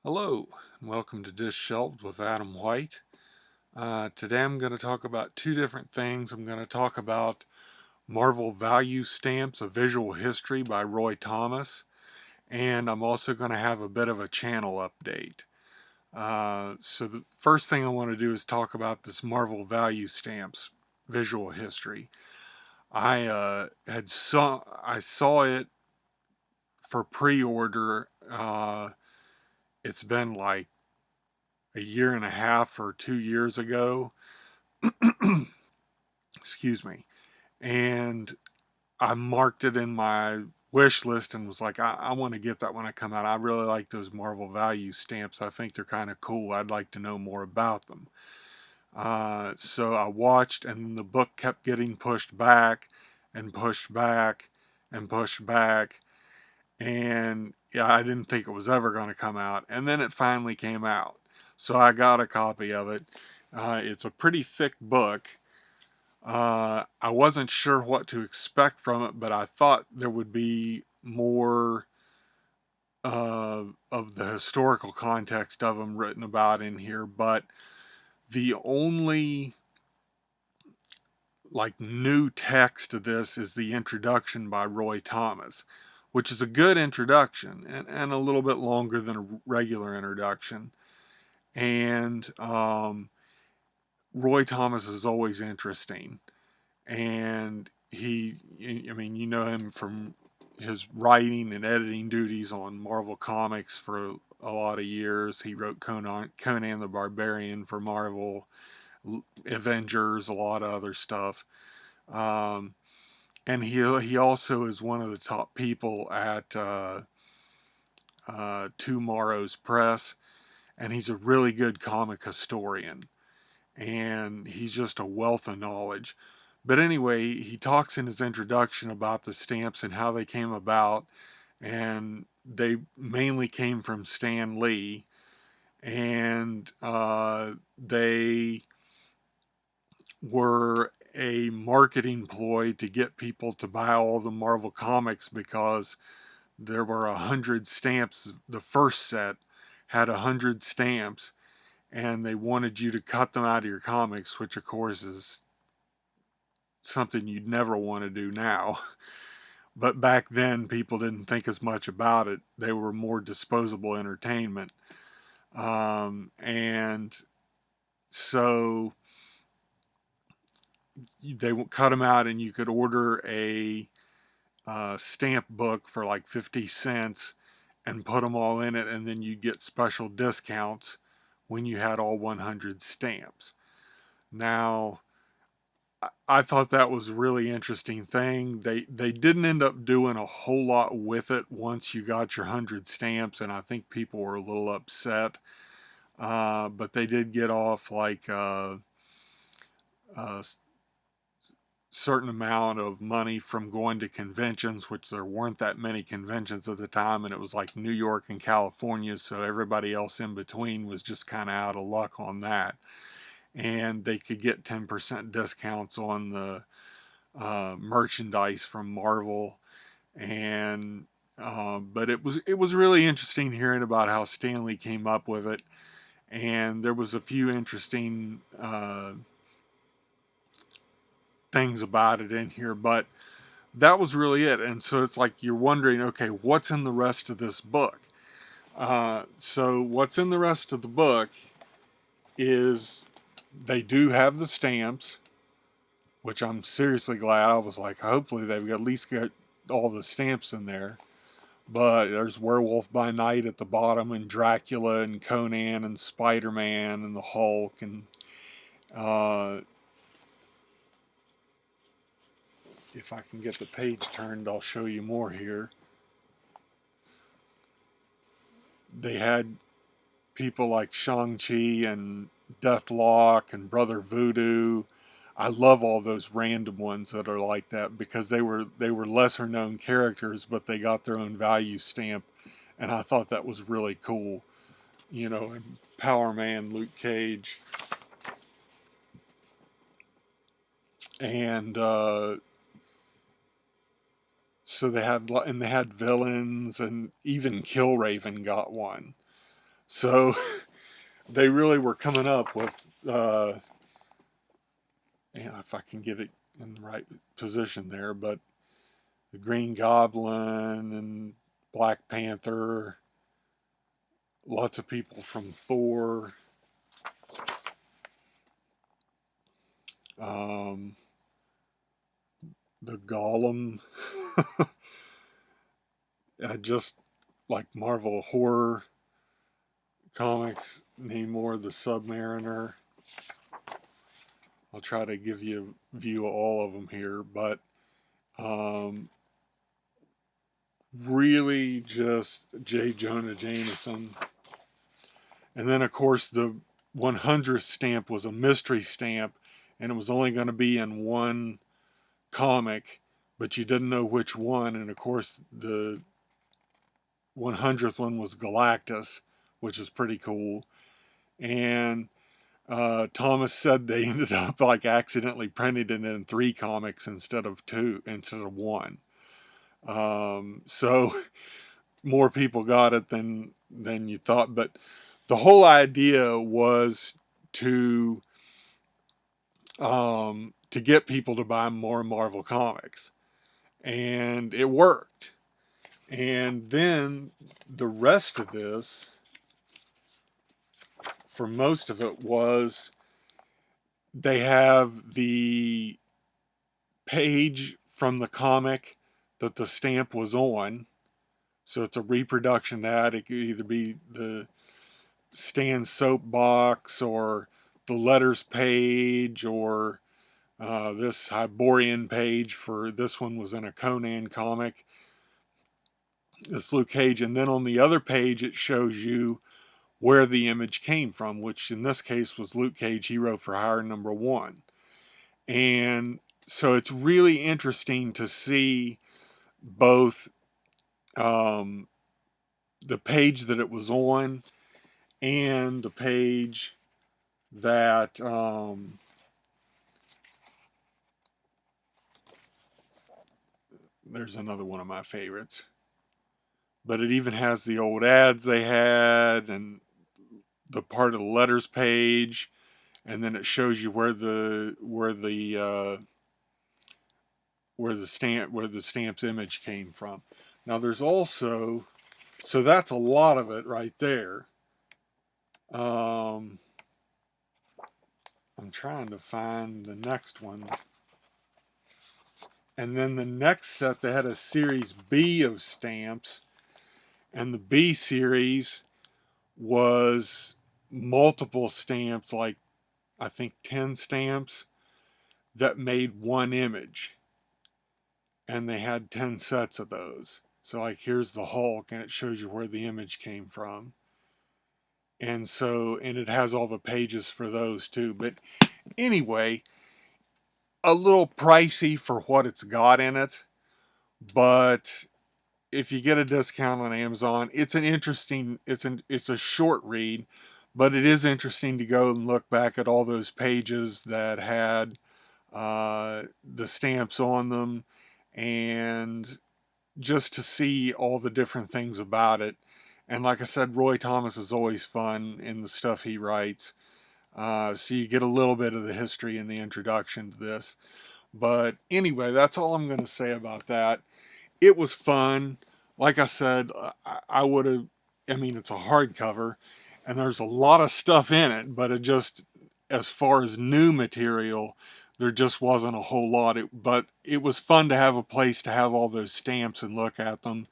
Hello, and welcome to Dish Shelved with Adam White. Today I'm going to talk about two different things. I'm going to talk about Marvel Value Stamps, A Visual History by Roy Thomas, and I'm also going to have a bit of a channel update. So the first thing I want to do is talk about this Marvel Value Stamps Visual History. I saw it for pre-order. It's been like a year and a half or 2 years ago. Excuse me. And I marked it in my wish list and was like, I want to get that when I come out. I really like those Marvel Value stamps. I think they're kind of cool. I'd like to know more about them. So I watched, and the book kept getting pushed back and pushed back and pushed back. And yeah, I didn't think it was ever going to come out. And then it finally came out. So I got a copy of it. It's a pretty thick book. I wasn't sure what to expect from it, but I thought there would be more of the historical context of them written about in here. But the only like new text to this is the introduction by Roy Thomas, which is a good introduction and a little bit longer than a regular introduction. And Roy Thomas is always interesting. And I mean, you know him from his writing and editing duties on Marvel Comics for a lot of years. He wrote Conan the Barbarian for Marvel, Avengers, a lot of other stuff. Um, and he also is one of the top people at Tomorrow's Press, and he's a really good comic historian, and he's just a wealth of knowledge. But anyway, he talks in his introduction about the stamps and how they came about, and they mainly came from Stan Lee, and they were a marketing ploy to get people to buy all the Marvel comics because there were 100 stamps. The first set had 100 stamps, and they wanted you to cut them out of your comics, which of course is something you'd never want to do now. But back then, people didn't think as much about it. They were more disposable entertainment. And so they would cut them out, and you could order a stamp book for like 50 cents and put them all in it, and then you'd get special discounts when you had all 100 stamps. Now, I thought that was a really interesting thing. They didn't end up doing a whole lot with it once you got your 100 stamps, and I think people were a little upset. But they did get off like a certain amount of money from going to conventions, which there weren't that many conventions at the time, and it was like New York and California, so everybody else in between was just kind of out of luck on that. And they could get 10% discounts on the merchandise from Marvel, and but it was really interesting hearing about how Stan Lee came up with it, and there was a few interesting things about it in here, but that was really it. And so it's like you're wondering, okay, what's in the rest of this book? So what's in the rest of the book is they do have the stamps, which I'm seriously glad. I was like, hopefully they've at least got all the stamps in there. But there's Werewolf by Night at the bottom, and Dracula, and Conan, and Spider-Man, and the Hulk, and uh, if I can get the page turned, I'll show you more here. They had people like Shang-Chi and Deathlock and Brother Voodoo. I love all those random ones that are like that because they were lesser known characters, but they got their own value stamp, and I thought that was really cool. You know, and Power Man, Luke Cage, and so they had villains, and even Killraven got one. So they really were coming up with, if I can get it in the right position there, but the Green Goblin and Black Panther, lots of people from Thor, um, the Golem, just like Marvel horror comics, Namor the Submariner. I'll try to give you a view of all of them here, but um, really just J. Jonah Jameson. And then, of course, the 100th stamp was a mystery stamp, and it was only going to be in one comic, but you didn't know which one. And of course, the 100th one was Galactus, which is pretty cool. And Thomas said they ended up like accidentally printing it in 3 comics instead of 2, instead of 1. So more people got it than you thought. But the whole idea was to get people to buy more Marvel comics, and it worked. And then the rest of this, for most of it, was they have the page from the comic that the stamp was on. So it's a reproduction of that. It could either be the Stan soapbox or the letters page or this Hyborian page. For this one was in a Conan comic. This Luke Cage. And then on the other page it shows you where the image came from, which in this case was Luke Cage Hero for Hire #1. And so it's really interesting to see both um, the page that it was on and the page that there's another one of my favorites, but it even has the old ads they had and the part of the letters page, and then it shows you where the stamp's image came from. Now there's also, so that's a lot of it right there. I'm trying to find the next one. And then the next set, they had a series B of stamps, and the B series was multiple stamps, like I think 10 stamps that made one image, and they had 10 sets of those. So like here's the Hulk, and it shows you where the image came from. And so, and it has all the pages for those too. But anyway, a little pricey for what it's got in it, but if you get a discount on Amazon, it's an interesting, it's a short read, but it is interesting to go and look back at all those pages that had the stamps on them, and just to see all the different things about it. And like I said, Roy Thomas is always fun in the stuff he writes. So you get a little bit of the history in the introduction to this. But anyway, that's all I'm going to say about that. It was fun. Like I said, I would have, I mean, it's a hardcover and there's a lot of stuff in it, but it just, as far as new material, there just wasn't a whole lot. But it was fun to have a place to have all those stamps and look at them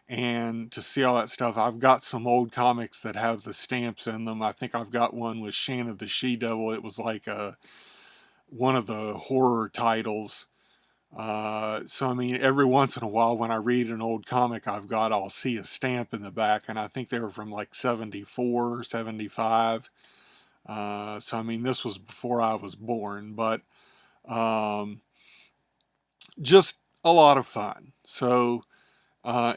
and to see all that stuff. I've got some old comics that have the stamps in them. I think I've got one with Shanna the She-Devil. It was like one of the horror titles. So I mean, every once in a while when I read an old comic I've got, I'll see a stamp in the back, and I think they were from like 74, 75. So I mean, this was before I was born, but um, just a lot of fun. So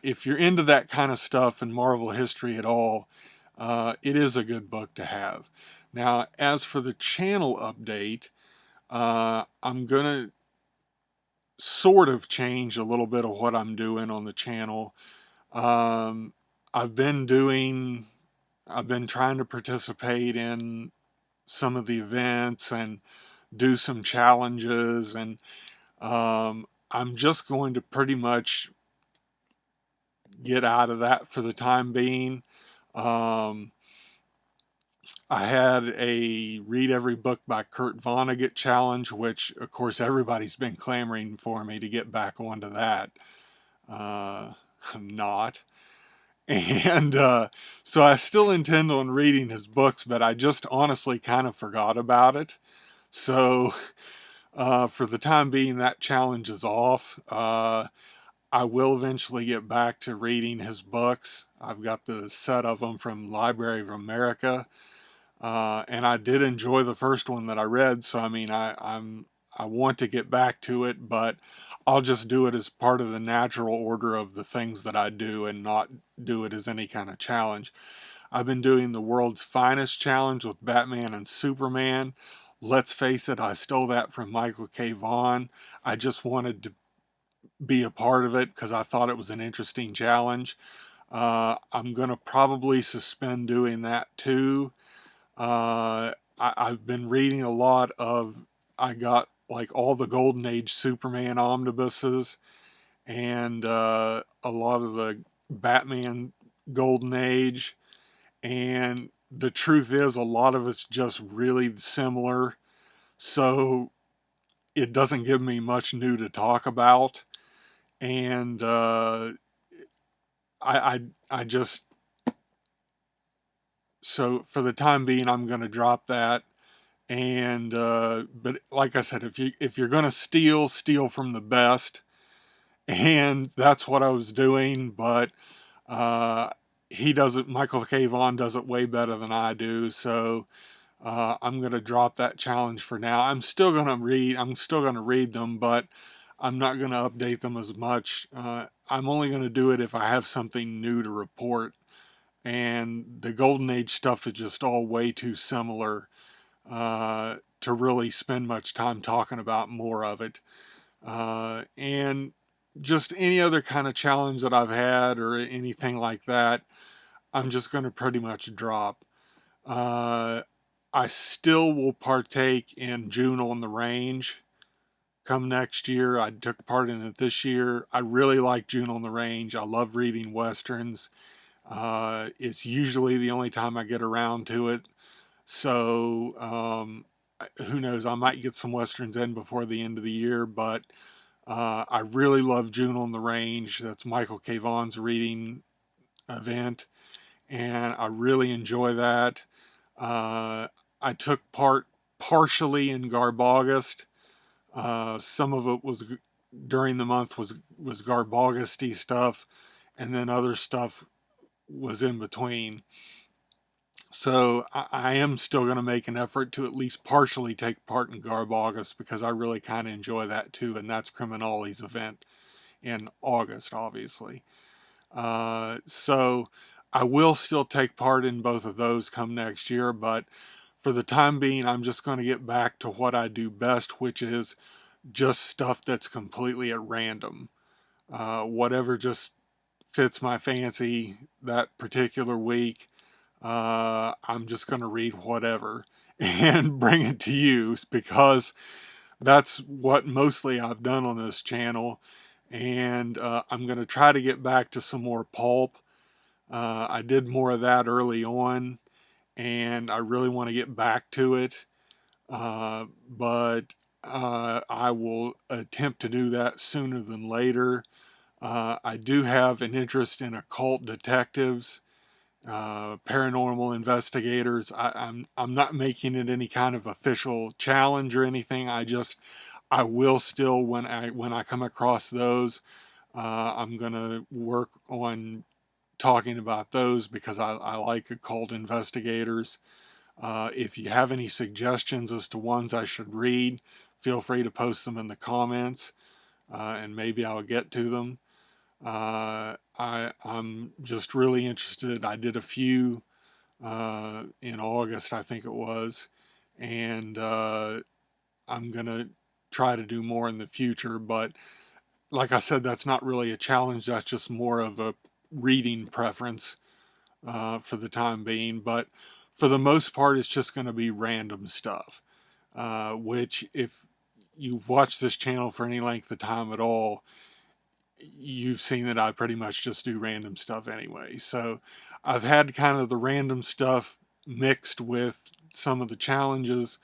if you're into that kind of stuff and Marvel history at all, it is a good book to have. Now, as for the channel update, I'm going to sort of change a little bit of what I'm doing on the channel. I've been doing I've been trying to participate in some of the events and do some challenges, and I'm just going to pretty much get out of that for the time being. Um, I had a read every book by Kurt Vonnegut challenge, which of course everybody's been clamoring for me to get back onto that. I'm not. And so I still intend on reading his books, but I just honestly kind of forgot about it. So for the time being, that challenge is off. I will eventually get back to reading his books. I've got the set of them from Library of America, and I did enjoy the first one that I read. So I mean, I want to get back to it, but I'll just do it as part of the natural order of the things that I do, and not do it as any kind of challenge. I've been doing the World's Finest challenge with Batman and Superman. Let's face it, I stole that from Michael K. Vaughan. I just wanted to be a part of it because I thought it was an interesting challenge. I'm going to probably suspend doing that too. I've been reading a lot of, I got like all the Golden Age Superman omnibuses, and a lot of the Batman Golden Age. And the truth is, a lot of it's just really similar. So it doesn't give me much new to talk about. And I just, so for the time being, I'm going to drop that. And but like I said, if you're going to steal, steal from the best. And that's what I was doing. But uh, he does it. Michael K. Vaughan does it way better than I do. So I'm going to drop that challenge for now. I'm still going to read. I'm still going to read them, but I'm not going to update them as much. I'm only going to do it if I have something new to report. And the Golden Age stuff is just all way too similar to really spend much time talking about more of it. And just any other kind of challenge that I've had or anything like that, I'm just going to pretty much drop. Uh, I still will partake in June on the Range come next year. I took part in it this year. I really like June on the Range. I love reading Westerns. It's usually the only time I get around to it. So, who knows? I might get some Westerns in before the end of the year, but I really love June on the Range. That's Michael K. Vaughan's reading event, and I really enjoy that. I took part partially in Garbogust. Some of it was during the month was Garbogusty stuff, and then other stuff was in between. So I am still going to make an effort to at least partially take part in Garbogust because I really kind of enjoy that too, and that's Criminali's event in August, obviously. So I will still take part in both of those come next year, but for the time being, I'm just going to get back to what I do best, which is just stuff that's completely at random. Whatever just fits my fancy that particular week, I'm just going to read whatever and bring it to use because that's what mostly I've done on this channel. And I'm going to try to get back to some more pulp. I did more of that early on, and I really want to get back to it. But I will attempt to do that sooner than later. I do have an interest in occult detectives, paranormal investigators. I'm not making it any kind of official challenge or anything. I will still when I come across those, I'm gonna work on talking about those because I like occult investigators. If you have any suggestions as to ones I should read, feel free to post them in the comments, and maybe I'll get to them. I'm just really interested. I did a few in August, I think it was, and I'm gonna try to do more in the future. But like I said, that's not really a challenge. That's just more of a reading preference. for the time being, but for the most part, it's just going to be random stuff. Which, if you've watched this channel for any length of time at all, you've seen that I pretty much just do random stuff anyway. So I've had kind of the random stuff mixed with some of the challenges,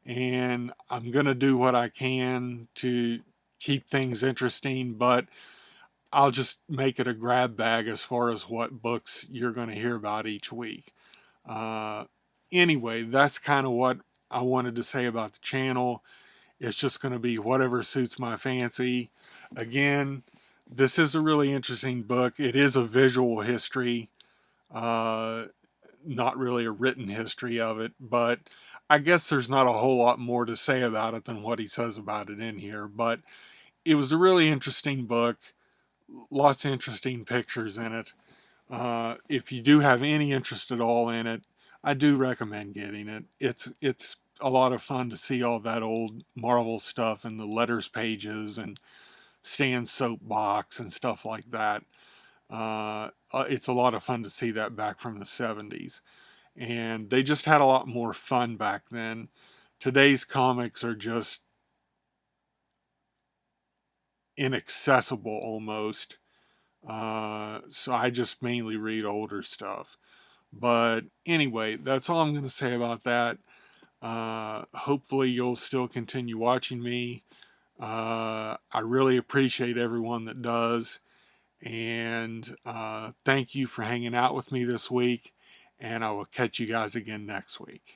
and I'm going to do what I can to keep things interesting, but I'll just make it a grab bag as far as what books you're going to hear about each week. Uh, anyway, that's kind of what I wanted to say about the channel. It's just going to be whatever suits my fancy. Again, this is a really interesting book. It is a visual history, uh, not really a written history of it, but I guess there's not a whole lot more to say about it than what he says about it in here. But it was a really interesting book, lots of interesting pictures in it. If you do have any interest at all in it, I do recommend getting it. It's a lot of fun to see all that old Marvel stuff and the letters pages and Stan's soapbox and stuff like that. It's a lot of fun to see that back from the 70s. And they just had a lot more fun back then. Today's comics are just inaccessible almost. So I just mainly read older stuff. But anyway, that's all I'm going to say about that. Hopefully, you'll still continue watching me. I really appreciate everyone that does. And thank you for hanging out with me this week. And I will catch you guys again next week.